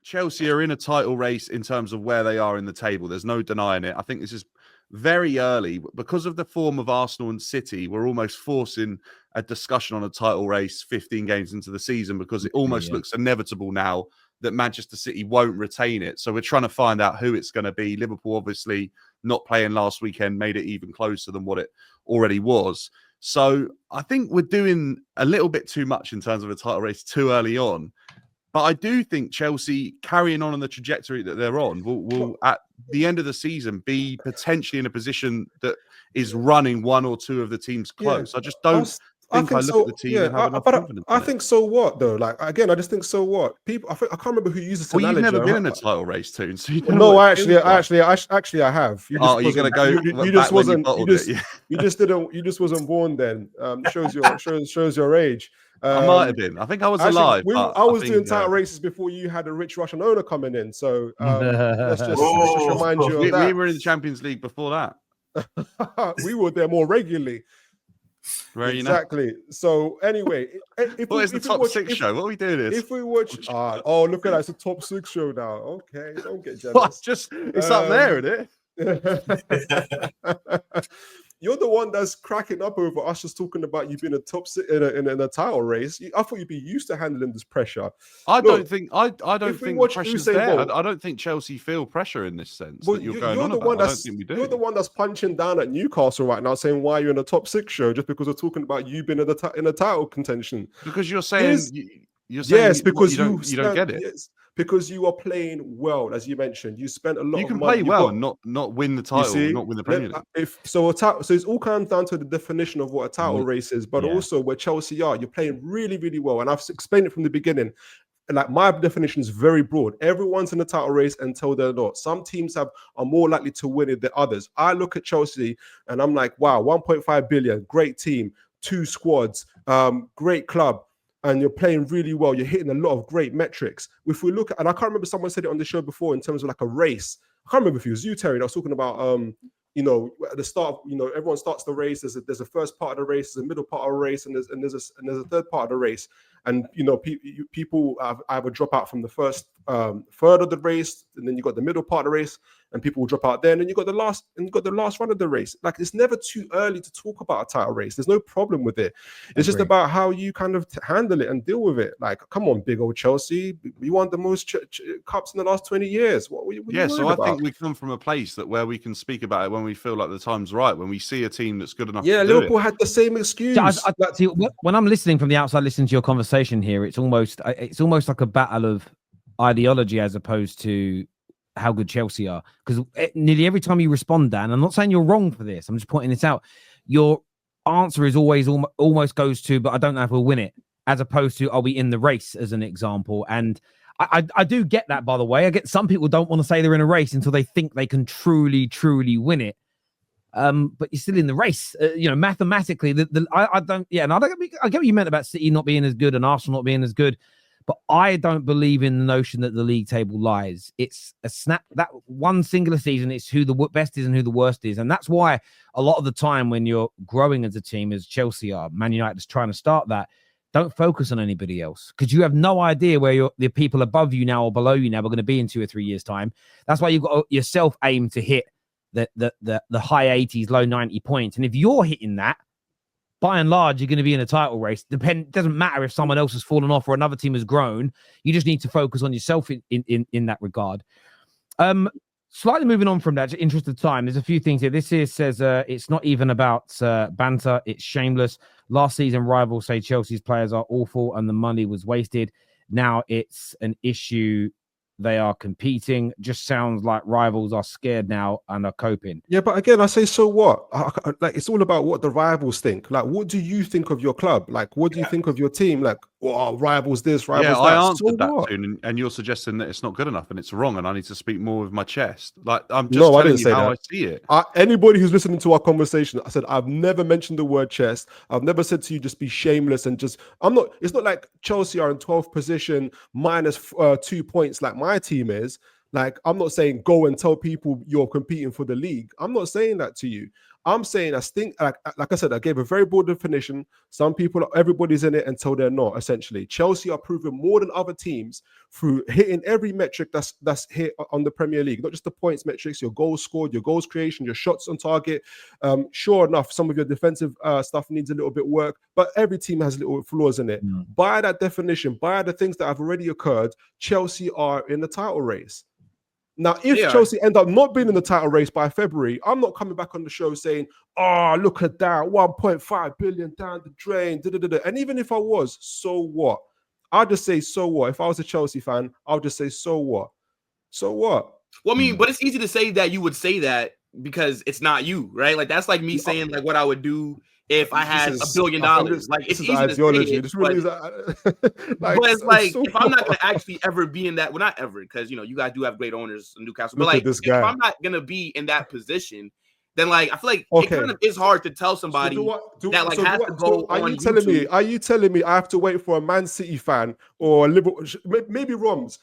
Chelsea are in a title race in terms of where they are in the table. There's no denying it. I think this is very early. Because of the form of Arsenal and City, we're almost forcing a discussion on a title race 15 games into the season because it almost looks inevitable now that Manchester City won't retain it. So we're trying to find out who it's going to be. Liverpool, obviously, not playing last weekend made it even closer than what it already was. So I think we're doing a little bit too much in terms of a title race too early on. But I do think Chelsea, carrying on the trajectory that they're on, will at the end of the season be potentially in a position that is running one or two of the teams close. I just don't I look at the team and have enough confidence. I think so what though? Like again, I just think so what? People, I can't remember who uses this analogy. You've never been in a title race, Toon. So you no, actually, I have. You just you just wasn't. You just wasn't born then. Shows your age. I might have been. I think I was alive. I was doing title races before you had a rich Russian owner coming in. So let's just remind you of that. We were in the Champions League before that. We were there more regularly. Exactly. So anyway, it's the top six show. What are we doing this? If we watch, look at that! It's a top six show now. Okay, don't get jealous. It's up there, isn't it? You're the one that's cracking up over us just talking about you being a top six in a title race. I thought you'd be used to handling this pressure. I don't think pressure's there. I don't think Chelsea feel pressure in this sense. That you're going on about. I don't think we do. You're the one that's punching down at Newcastle right now, saying why you're in a top six show just because we're talking about you being in a title contention. Because you're saying because you don't get it. Yes. Because you are playing well, as you mentioned. You spent a lot of money. You can play well and not win the title, not win the Premier League. So it's all comes down to the definition of what a title race is, but also where Chelsea are. You're playing really, really well. And I've explained it from the beginning. Like my definition is very broad. Everyone's in the title race until they're not. Some teams are more likely to win it than others. I look at Chelsea and I'm like, wow, 1.5 billion, great team, 2 squads, great club. And you're playing really well. You're hitting a lot of great metrics. If we look at, and I can't remember someone said it on the show before in terms of like a race. I can't remember if it was you, Terry. I was talking about, at the start, everyone starts the race. There's a first part of the race, there's a middle part of the race, and there's a third part of the race. And people either drop out from the first third of the race, and then you got the middle part of the race, and people will drop out there, and then you got the last run of the race. Like it's never too early to talk about a title race. There's no problem with it. It's just about how you kind of handle it and deal with it. Like, come on, big old Chelsea, you won the most cups in the last 20 years. What so I think we come from a place where we can speak about it when we feel like the time's right, when we see a team that's good enough. Yeah, to do Liverpool had the same excuse. See, when I'm listening from the outside, listening to your conversation here, it's almost like a battle of ideology as opposed to how good Chelsea are. Because nearly every time you respond, Dan, I'm not saying you're wrong for this, I'm just pointing this out, your answer is always almost goes to, but I don't know if we'll win it, as opposed to, are we in the race, as an example. And I do get that, by the way. I get some people don't want to say they're in a race until they think they can truly win it. But you're still in the race, mathematically. I get what you meant about City not being as good and Arsenal not being as good, but I don't believe in the notion that the league table lies. It's a snap, that one singular season. It's who the best is and who the worst is, and that's why a lot of the time when you're growing as a team, as Chelsea are, Man United is trying to start that. Don't focus on anybody else because you have no idea where the people above you now or below you now are going to be in 2 or 3 years' time. That's why you've got yourself aim to hit the high 80s, low 90 points. And if you're hitting that, by and large, you're going to be in a title race. Doesn't matter if someone else has fallen off or another team has grown. You just need to focus on yourself in that regard. Slightly moving on from that, in interest of time, there's a few things here. This here says it's not even about banter. It's shameless. Last season, rivals say Chelsea's players are awful and the money was wasted. Now it's an issue. They are competing. Just sounds like rivals are scared now and are coping. Yeah, but again, I say, so what? Like, it's all about what the rivals think. Like, what do you think of your club? Like, what do you think of your team? Like, rivals this, rivals that. I answered that soon, and you're suggesting that it's not good enough and it's wrong, and I need to speak more with my chest. Like, I'm just telling you how I see it. Anybody who's listening to our conversation, I said I've never mentioned the word chest. I've never said to you just be shameless and just. It's not like Chelsea are in 12th position minus 2 points like my team is. Like, I'm not saying go and tell people you're competing for the league. I'm not saying that to you. I'm saying like I said, I gave a very broad definition. Some people, everybody's in it until they're not. Essentially, Chelsea are proving more than other teams through hitting every metric that's hit on the Premier League, not just the points metrics, your goals scored, your goals creation, your shots on target. Sure enough, some of your defensive stuff needs a little bit work, but every team has little flaws in it. By that definition, by the things that have already occurred, Chelsea are in the title race. Now, if Chelsea end up not being in the title race by February, I'm not coming back on the show saying, oh, look at that, 1.5 billion down the drain. And even if I was, so what? I'll just say, so what? If I was a Chelsea fan, I'll just say, so what? So what? Well, I mean, but it's easy to say that you would say that because it's not you, right? Like, that's like me saying like what I would do if I had $1 billion. Like, it's easy to say it, but it's like, so if I'm not going to actually ever be in that, well, not ever, because, you know, you guys do have great owners in Newcastle, but like, if I'm not going to be in that position, then like, I feel like it kind of is hard to tell somebody that like has to go on YouTube. Are you telling me I have to wait for a Man City fan or a Liverpool, maybe Roms,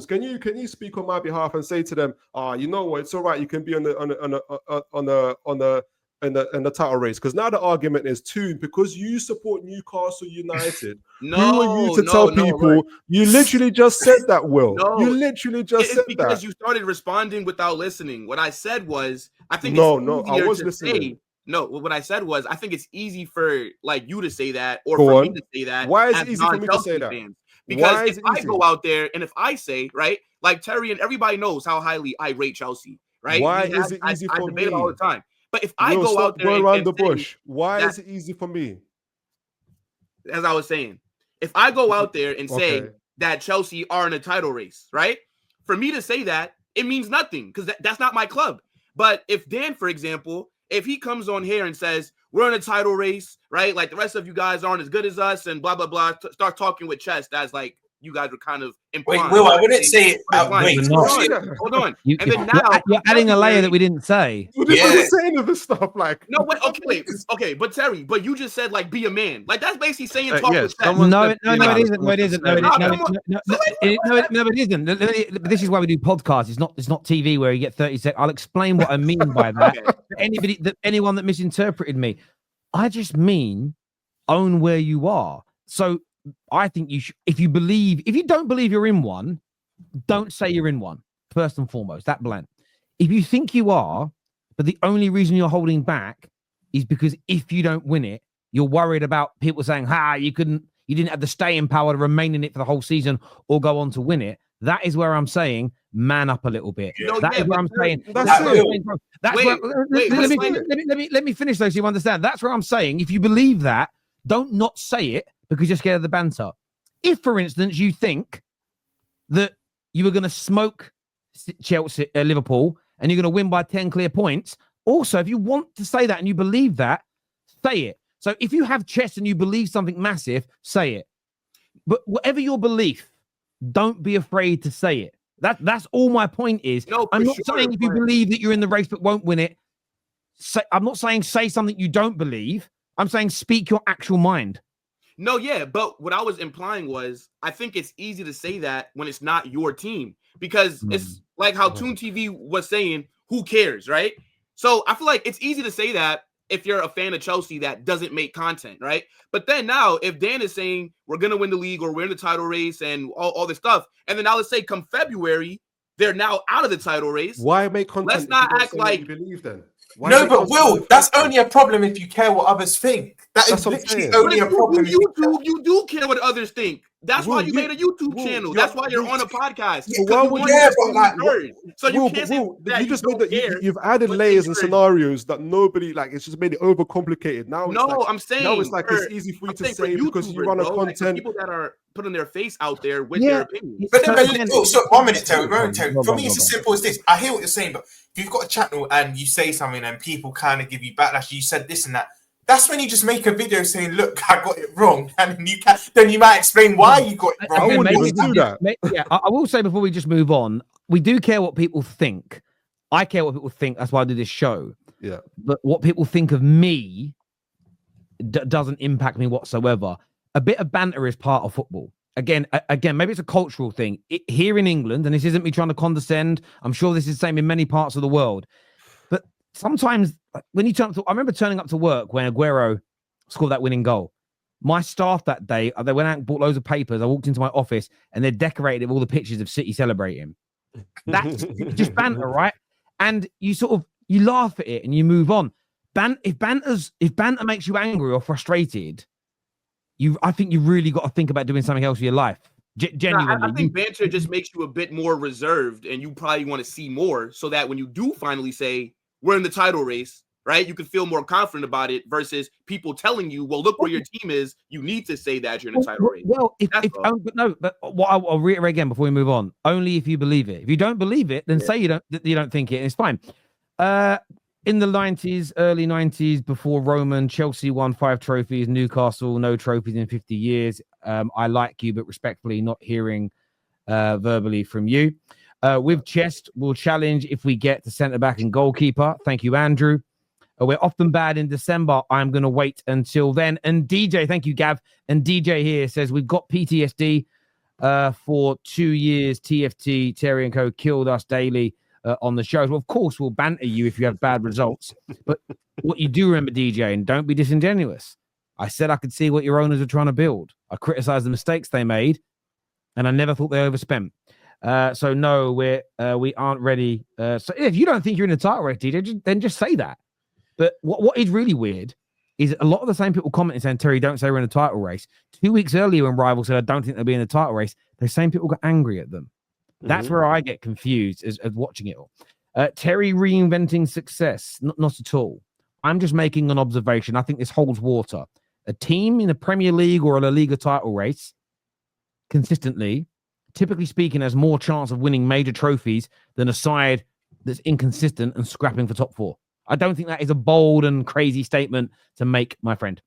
can you speak on my behalf and say to them, you know what, it's all right, you can be on the title race, because now the argument is too, because you support Newcastle United. Who are you to tell people? You literally just said that, Will. You literally just said that. Because you started responding without listening. What I said was, I think I was listening. What I said was, I think it's easy for like you to say that, or for me to say that. Why is it easy for me to say that? Because if I go out there and if I say, right, like Terry and everybody knows how highly I rate Chelsea, right? Why is it easy for me? I debate all the time. But if I go out there and around the bush, why is it easy for me? As I was saying, if I go out there and say that Chelsea are in a title race, right? For me to say that, it means nothing because that's not my club. But if Dan, for example, if he comes on here and says, we're in a title race, right? Like the rest of you guys aren't as good as us and blah, blah, blah. Start talking with chest as like you guys were kind of implying. Wait, Will, I wouldn't say it. Hold on. And then now you're adding a layer that we didn't say. We're saying of this stuff like okay, but Terry, but you just said like be a man. Like that's basically saying talk with chest. No, it isn't. No, it isn't. It isn't. This is why we do podcasts. It's not TV where you get 30 seconds. I'll explain what I mean by that. Anyone that misinterpreted me, I just mean own where you are. So I think you should, if you don't believe you're in one, don't say you're in one, first and foremost, that blunt. If you think you are, but the only reason you're holding back is because if you don't win it, you're worried about people saying, you didn't have the staying power to remain in it for the whole season or go on to win it. That is where I'm saying, man up a little bit. That is where I'm saying. Let me finish though, so you understand. That's where I'm saying, if you believe that, don't not say it because you're scared of the banter. If, for instance, you think that you were going to smoke Chelsea, Liverpool, and you're going to win by 10 clear points, also, if you want to say that and you believe that, say it. So if you have chest and you believe something massive, say it. But whatever your belief, don't be afraid to say it. That's all my point is. I'm not saying if you believe that you're in the race but won't win it, I'm not saying say something you don't believe. I'm saying speak your actual mind. No, yeah, but what I was implying was I think it's easy to say that when it's not your team because it's like how Toon TV was saying, who cares, right? So I feel like it's easy to say that if you're a fan of Chelsea that doesn't make content, right? But then now if Dan is saying we're going to win the league or we're in the title race and all this stuff, and then now let's say come February, they're now out of the title race. Why make content? Let's not act like you believe then. No, but Will, that's only a problem if you care what others think. That's literally only a problem. YouTube, you do care what others think. That's why you made a YouTube channel. That's why you're on a podcast. So you can't say that you just made that. You've added layers and scenarios that nobody like. It's just made it overcomplicated. Now, I'm saying now it's like it's easy for you to say because you run a content. People that are putting their face out there with their opinions. But 1 minute, Terry. For me, it's as simple as this. I hear what you're saying, but if you've got a channel and you say something and people kind of give you backlash, you said this and that. That's when you just make a video saying, "Look, I got it wrong," and then you might explain why you got it wrong. I wouldn't even do that. I will say before we just move on, we do care what people think. I care what people think. That's why I do this show. Yeah. But what people think of me doesn't impact me whatsoever. A bit of banter is part of football. Again, maybe it's a cultural thing. Here in England, and this isn't me trying to condescend. I'm sure this is the same in many parts of the world. But sometimes when you turn up to, I remember turning up to work when Aguero scored that winning goal. My staff that day, they went out and bought loads of papers. I walked into my office and they decorated with all the pictures of City celebrating. That's just banter, right? And you you laugh at it and you move on. If banter makes you angry or frustrated, I think you really got to think about doing something else with your life. Genuinely, I think banter just makes you a bit more reserved, and you probably want to see more, so that when you do finally say we're in the title race, right, you can feel more confident about it versus people telling you, well, look where your team is. You need to say that you're in the title race. Well, but what I'll reiterate again before we move on. Only if you believe it. If you don't believe it, then say you don't think it, and it's fine. In the 90s, early 90s, before Roman, Chelsea won 5 trophies, Newcastle, no trophies in 50 years. I like you, but respectfully not hearing verbally from you. With chest, we'll challenge if we get to centre-back and goalkeeper. Thank you, Andrew. We're often bad in December. I'm going to wait until then. And DJ, thank you, Gav. And DJ here says, we've got PTSD for 2 years. TFT, Terry and Co. killed us daily. On the shows. Well, of course, we'll banter you if you have bad results. But what you do remember, DJ, and don't be disingenuous. I said I could see what your owners were trying to build. I criticized the mistakes they made, and I never thought they overspent. So no, we aren't ready. So if you don't think you're in the title race, DJ, then just say that. But what is really weird is a lot of the same people commenting saying, Terry, don't say we're in a title race. 2 weeks earlier when Rival said, I don't think they'll be in the title race, those same people got angry at them. That's where I get confused as watching it all. Terry reinventing success. Not at all. I'm just making an observation. I think this holds water. A team in a Premier League or a La Liga title race consistently, typically speaking, has more chance of winning major trophies than a side that's inconsistent and scrapping for top 4. I don't think that is a bold and crazy statement to make, my friend.